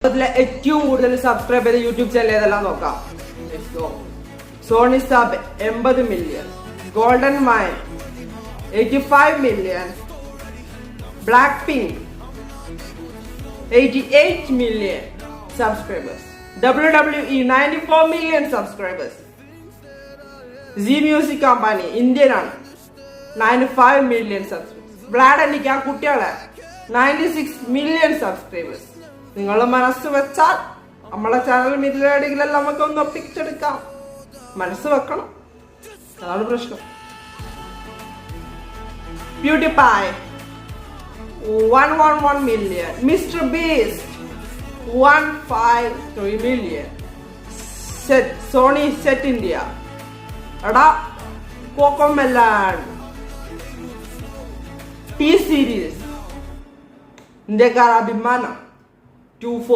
ഏറ്റവും കൂടുതൽ സബ്സ്ക്രൈബ് ചെയ്ത യൂട്യൂബ് ചാനൽ ഏതെല്ലാം നോക്കാം. സോണി സാബ് 80 million, golden mine 85 million, black pink 88 million subscribers, WWE 94 million subscribers, C music company Indian ആണ് 95 million subscribers, ബ്ലാഡ് എനിക്ക് ആ കുട്ടികളെ 96 മില്യൺ സബ്സ്ക്രൈബേഴ്സ്. നിങ്ങൾ മനസ്സ് വെച്ചാൽ നമ്മളെ ചാനൽ മില്യണെങ്കിലെല്ലാം നമുക്കൊന്ന് ഒപ്പിച്ചെടുക്കാം. മനസ്സ് വെക്കണം, അതാണ് പ്രശ്നം. PewDiePie 111 million, mister Beast 153 million, Sony Set India എടാ കോക്കോമെലാൻ T സീരീസ് ഇന്ത്യക്കാർ അഭിമാനം 24